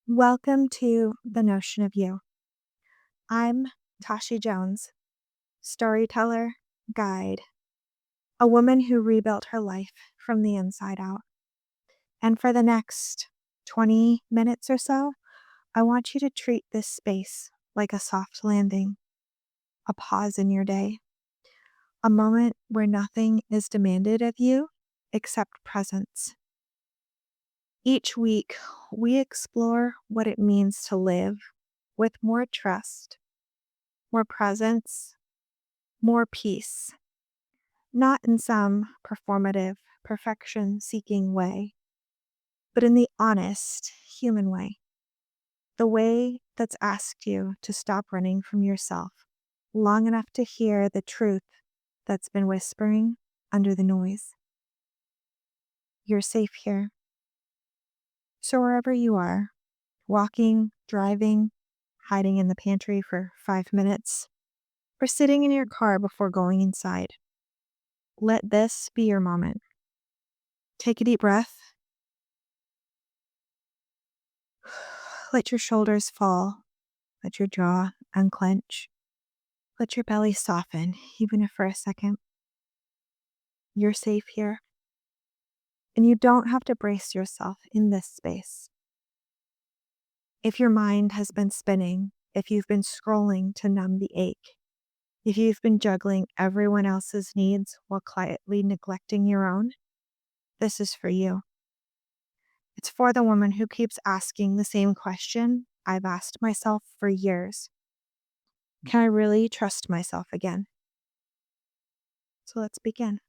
Welcome to The Notion of You. I'm Tashi Jones, storyteller, guide, a woman who rebuilt her life from the inside out. And for the next 20 minutes or so, I want you to treat this space like a soft landing, a pause in your day, a moment where nothing is demanded of you except presence. Each week, we explore what it means to live with more trust, more presence, more peace, not in some performative, perfection seeking way, but in the honest, human way, the way that's asked you to stop running from yourself long enough to hear the truth that's been whispering under the noise. You're safe here. So, wherever you are, walking, driving, hiding in the pantry for 5 minutes, or sitting in your car before going inside, let this be your moment. Take a deep breath. Let your shoulders fall. Let your jaw unclench. Let your belly soften, even if for a second. You're safe here. And you don't have to brace yourself in this space. If your mind has been spinning, if you've been scrolling to numb the ache, if you've been juggling everyone else's needs while quietly neglecting your own, this is for you. It's for the woman who keeps asking the same question I've asked myself for years. Can I really trust myself again? So let's begin.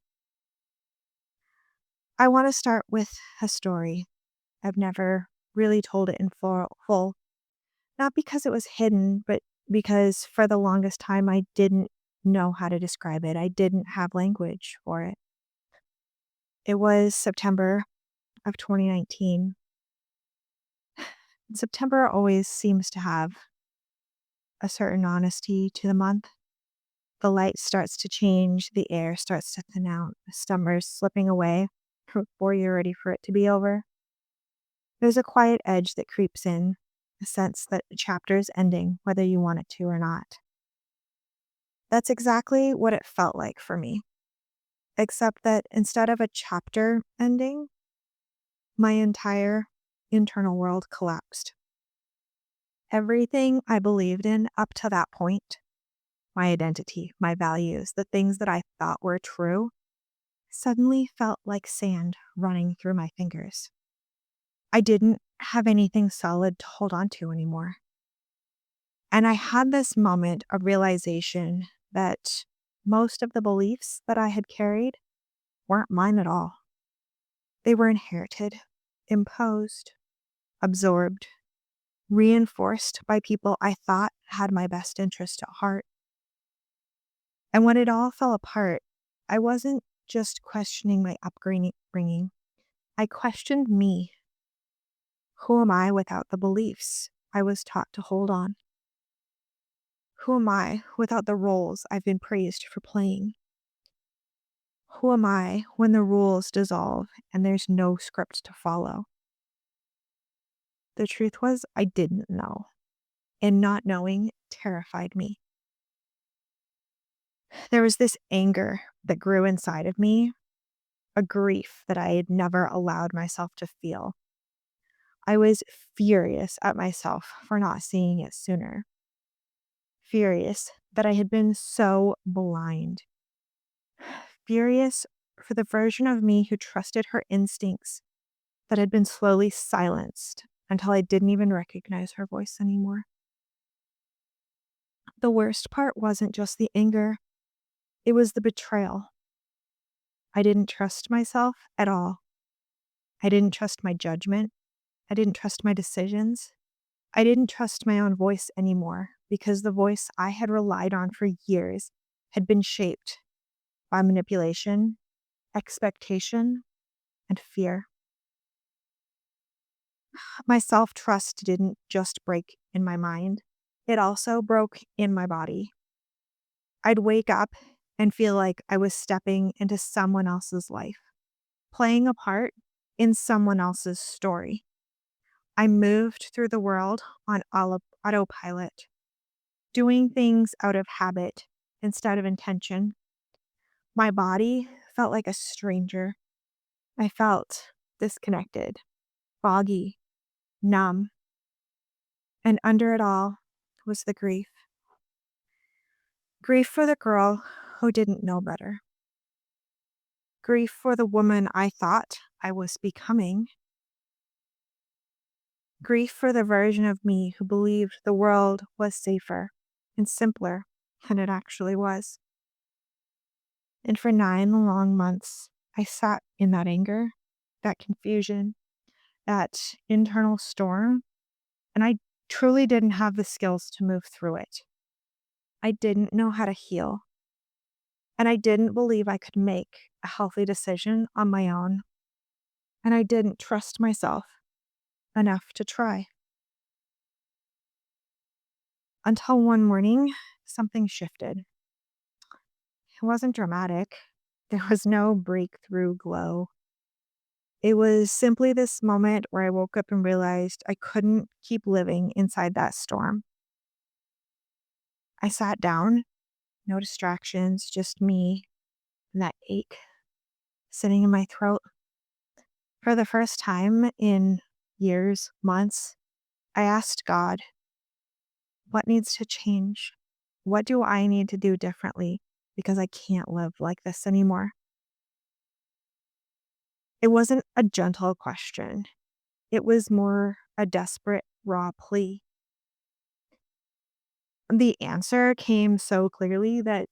I want to start with a story. I've never really told it in full, not because it was hidden, but because for the longest time I didn't know how to describe it. I didn't have language for it. It was September of 2019. September always seems to have a certain honesty to the month. The light starts to change, the air starts to thin out, the summer's slipping away before you're ready for it to be over. There's a quiet edge that creeps in, a sense that the chapter is ending, whether you want it to or not. That's exactly what it felt like for me, except that instead of a chapter ending, my entire internal world collapsed. Everything I believed in up to that point, my identity, my values, the things that I thought were true, suddenly felt like sand running through my fingers. I didn't have anything solid to hold on to anymore. And I had this moment of realization that most of the beliefs that I had carried weren't mine at all. They were inherited, imposed, absorbed, reinforced by people I thought had my best interest at heart. And when it all fell apart, I wasn't just questioning my upbringing. I questioned me. Who am I without the beliefs I was taught to hold on? Who am I without the roles I've been praised for playing? Who am I when the rules dissolve and there's no script to follow? The truth was, I didn't know, and not knowing terrified me. There was this anger that grew inside of me, a grief that I had never allowed myself to feel. I was furious at myself for not seeing it sooner. Furious that I had been so blind. Furious for the version of me who trusted her instincts that had been slowly silenced until I didn't even recognize her voice anymore. The worst part wasn't just the anger, it was the betrayal. I didn't trust myself at all. I didn't trust my judgment. I didn't trust my decisions. I didn't trust my own voice anymore because the voice I had relied on for years had been shaped by manipulation, expectation, and fear. My self trust didn't just break in my mind, it also broke in my body. I'd wake up and feel like I was stepping into someone else's life, playing a part in someone else's story. I moved through the world on autopilot, doing things out of habit instead of intention. My body felt like a stranger. I felt disconnected, foggy, numb, and under it all was the grief. Grief for the girl who didn't know better. Grief for the woman I thought I was becoming. Grief for the version of me who believed the world was safer and simpler than it actually was. And for 9 long months, I sat in that anger, that confusion, that internal storm, and I truly didn't have the skills to move through it. I didn't know how to heal, and I didn't believe I could make a healthy decision on my own, and I didn't trust myself enough to try. Until one morning, something shifted. It wasn't dramatic. There was no breakthrough glow. It was simply this moment where I woke up and realized I couldn't keep living inside that storm. I sat down, no distractions, just me and that ache sitting in my throat. For the first time in years, months, I asked God, what needs to change? What do I need to do differently? Because I can't live like this anymore. It wasn't a gentle question. It was more a desperate, raw plea. The answer came so clearly that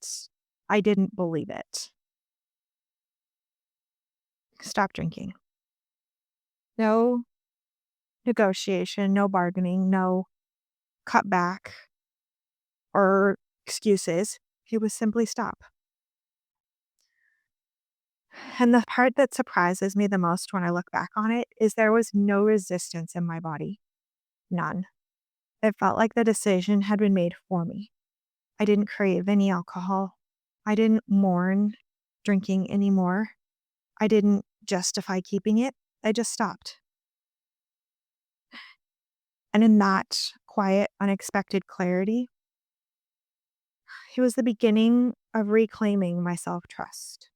I didn't believe it. Stop drinking. No negotiation, no bargaining, no cut back or excuses. It was simply stop. And the part that surprises me the most when I look back on it is there was no resistance in my body. None. It felt like the decision had been made for me. I didn't crave any alcohol. I didn't mourn drinking anymore. I didn't justify keeping it. I just stopped. And in that quiet, unexpected clarity, it was the beginning of reclaiming my self trust.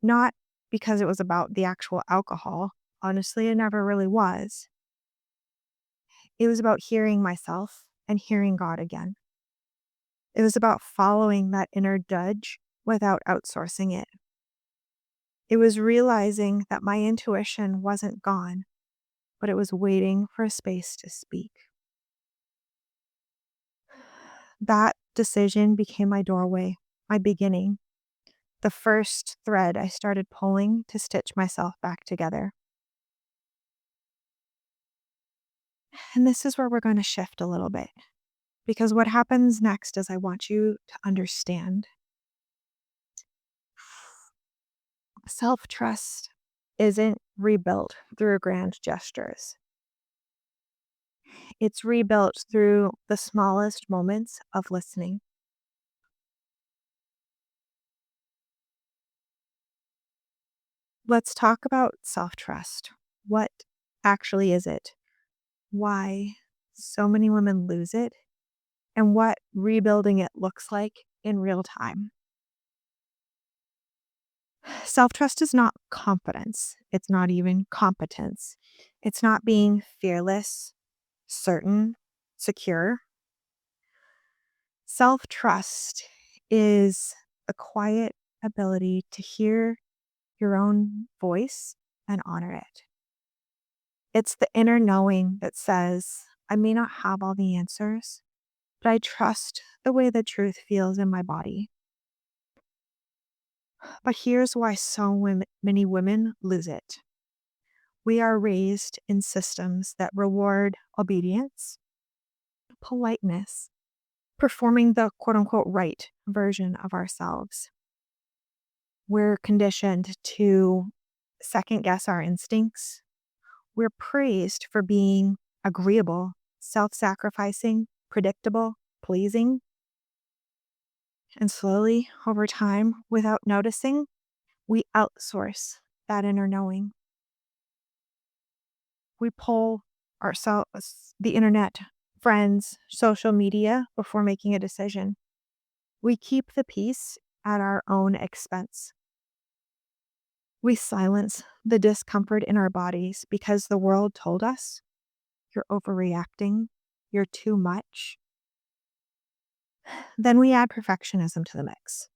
Not because it was about the actual alcohol. Honestly, it never really was. It was about hearing myself and hearing God again. It was about following that inner judge without outsourcing it. It was realizing that my intuition wasn't gone, but it was waiting for a space to speak. That decision became my doorway, my beginning, the first thread I started pulling to stitch myself back together. And this is where we're going to shift a little bit because what happens next is I want you to understand self trust isn't rebuilt through grand gestures. It's rebuilt through the smallest moments of listening. Let's talk about self trust. What actually is it? Why so many women lose it? And what rebuilding it looks like in real time. Self trust is not confidence, it's not even competence. It's not being fearless, certain, secure. Self trust is a quiet ability to hear your own voice and honor it. It's the inner knowing that says, I may not have all the answers, but I trust the way the truth feels in my body. But here's why many women lose it. We are raised in systems that reward obedience, politeness, performing the quote unquote right version of ourselves. We're conditioned to second guess our instincts. We're praised for being agreeable, self sacrificing, predictable, pleasing. And slowly, over time, without noticing, we outsource that inner knowing. We pull ourselves, the internet, friends, social media before making a decision. We keep the peace at our own expense. We silence the discomfort in our bodies because the world told us you're overreacting, you're too much. Then we add perfectionism to the mix.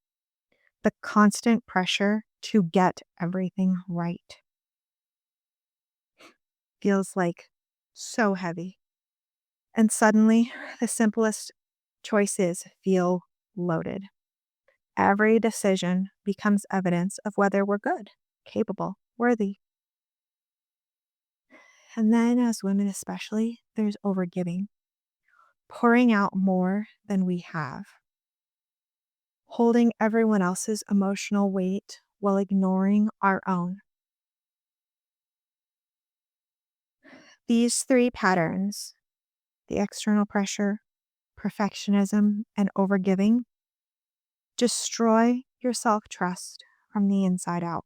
The constant pressure to get everything right feels like so heavy. And suddenly, the simplest choices feel loaded. Every decision becomes evidence of whether we're good, capable, worthy. And then, as women especially, there's overgiving, pouring out more than we have, holding everyone else's emotional weight while ignoring our own. These three patterns, the external pressure, perfectionism, and overgiving, destroy your self trust from the inside out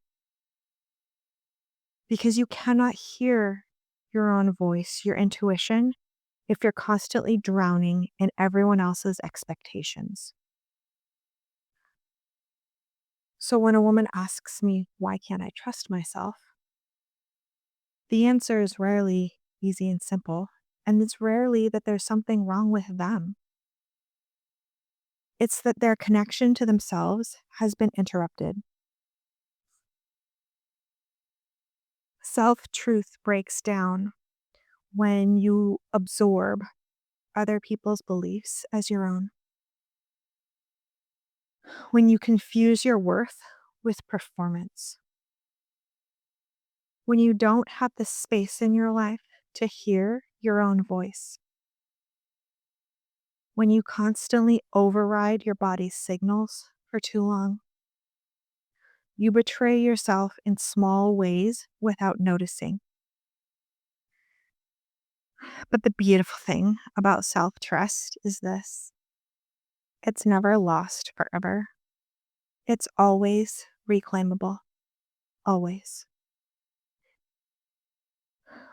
because you cannot hear your own voice, your intuition, if you're constantly drowning in everyone else's expectations. So when a woman asks me, why can't I trust myself? The answer is rarely easy and simple, and it's rarely that there's something wrong with them. It's that their connection to themselves has been interrupted. Self truth breaks down when you absorb other people's beliefs as your own, when you confuse your worth with performance, when you don't have the space in your life to hear your own voice, when you constantly override your body's signals for too long. You betray yourself in small ways without noticing. But the beautiful thing about self trust is this: it's never lost forever, it's always reclaimable. Always.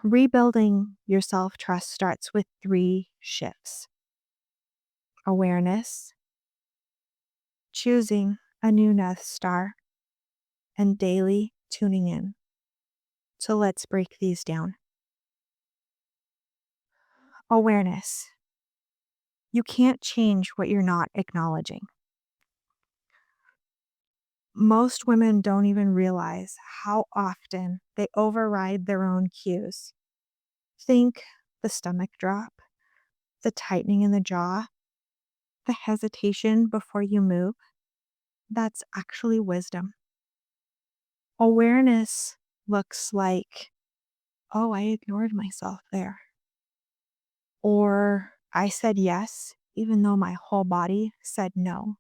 Rebuilding your self trust starts with three shifts: awareness, choosing a new North Star, and daily tuning in. So let's break these down. Awareness. You can't change what you're not acknowledging. Most women don't even realize how often they override their own cues. Think the stomach drop, the tightening in the jaw, the hesitation before you move. That's actually wisdom. Awareness looks like, oh, I ignored myself there. Or I said yes, even though my whole body said no.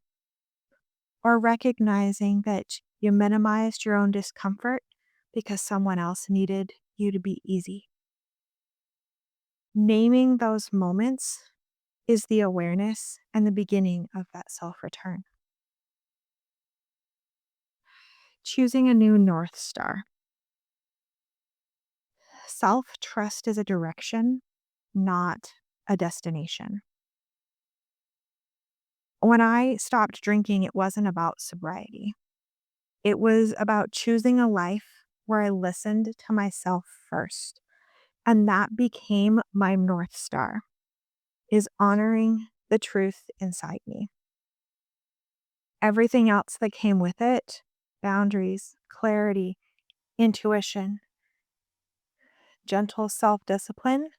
Or recognizing that you minimized your own discomfort because someone else needed you to be easy. Naming those moments is the awareness and the beginning of that self return. Choosing a new North Star. Self trust is a direction, not a destination. When I stopped drinking, it wasn't about sobriety. It was about choosing a life where I listened to myself first. And that became my North Star, is honoring the truth inside me. Everything else that came with it, boundaries, clarity, intuition, gentle self-discipline,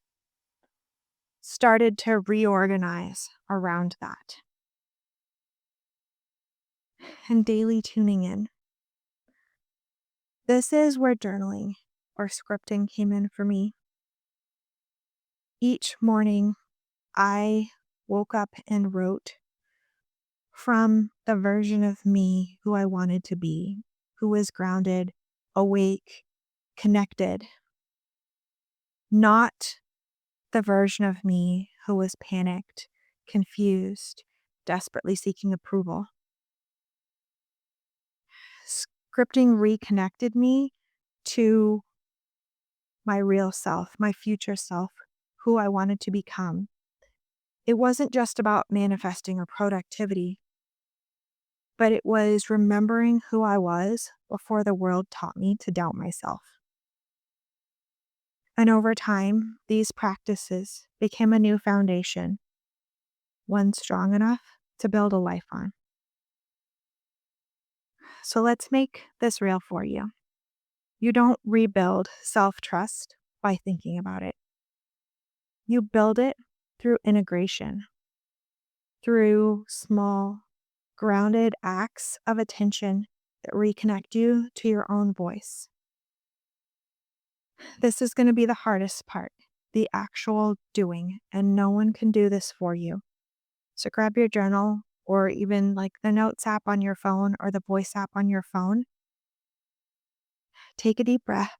started to reorganize around that. And daily tuning in. This is where journaling or scripting came in for me. Each morning, I woke up and wrote from the version of me who I wanted to be, who was grounded, awake, connected, not the version of me who was panicked, confused, desperately seeking approval. Scripting reconnected me to my real self, my future self, who I wanted to become. It wasn't just about manifesting or productivity, but it was remembering who I was before the world taught me to doubt myself. And over time, these practices became a new foundation, one strong enough to build a life on. So let's make this real for you. You don't rebuild self trust by thinking about it, you build it through integration, through small, grounded acts of attention that reconnect you to your own voice. This is going to be the hardest part, the actual doing, and no one can do this for you. So grab your journal or even like the notes app on your phone or the voice app on your phone. Take a deep breath,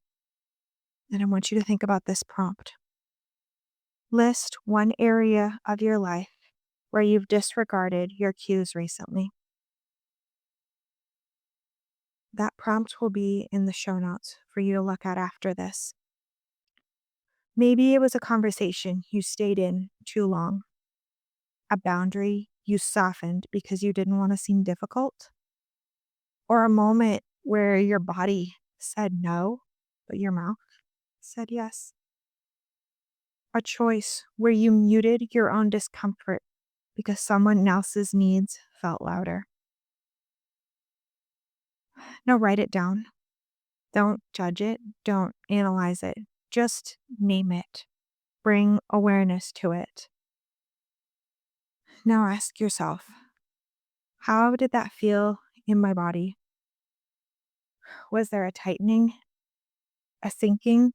and I want you to think about this prompt. List one area of your life where you've disregarded your cues recently. That prompt will be in the show notes for you to look at after this. Maybe it was a conversation you stayed in too long, a boundary you softened because you didn't want to seem difficult, or a moment where your body said no, but your mouth said yes. A choice where you muted your own discomfort because someone else's needs felt louder. Now write it down. Don't judge it. Don't analyze it. Just name it. Bring awareness to it. Now ask yourself, how did that feel in my body? Was there a tightening, a sinking,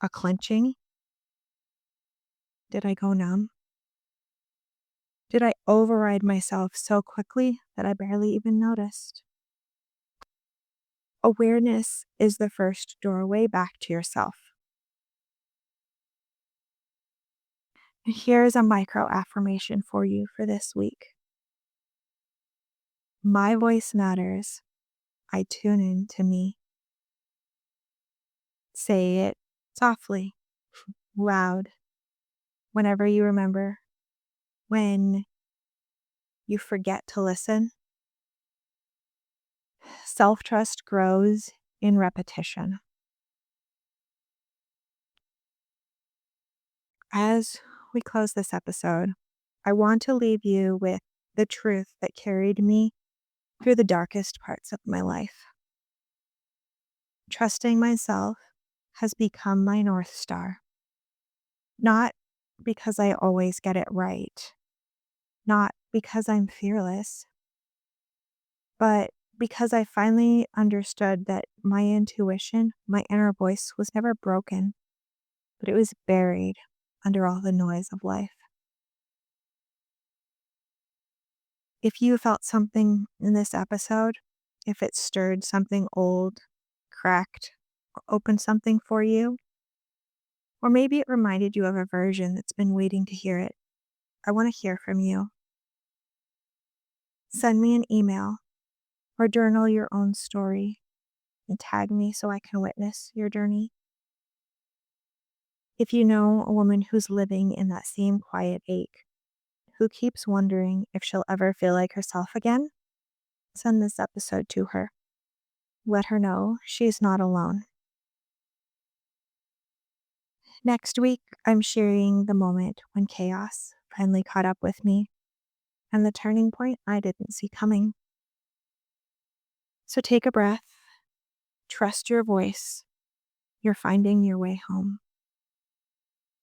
a clenching? Did I go numb? Did I override myself so quickly that I barely even noticed? Awareness is the first doorway back to yourself. Here's a micro affirmation for you for this week. My voice matters. I tune in to me. Say it softly, loud, whenever you remember. When you forget to listen, self trust grows in repetition. As we close this episode, I want to leave you with the truth that carried me through the darkest parts of my life. Trusting myself has become my North Star. Not because I always get it right, not because I'm fearless, but because I finally understood that my intuition, my inner voice was never broken, but it was buried under all the noise of life. If you felt something in this episode, if it stirred something old, cracked, or opened something for you, or maybe it reminded you of a version that's been waiting to hear it, I want to hear from you. Send me an email or journal your own story and tag me so I can witness your journey. If you know a woman who's living in that same quiet ache, who keeps wondering if she'll ever feel like herself again, send this episode to her. Let her know she's not alone. Next week, I'm sharing the moment when chaos finally caught up with me and the turning point I didn't see coming. So take a breath, trust your voice. You're finding your way home.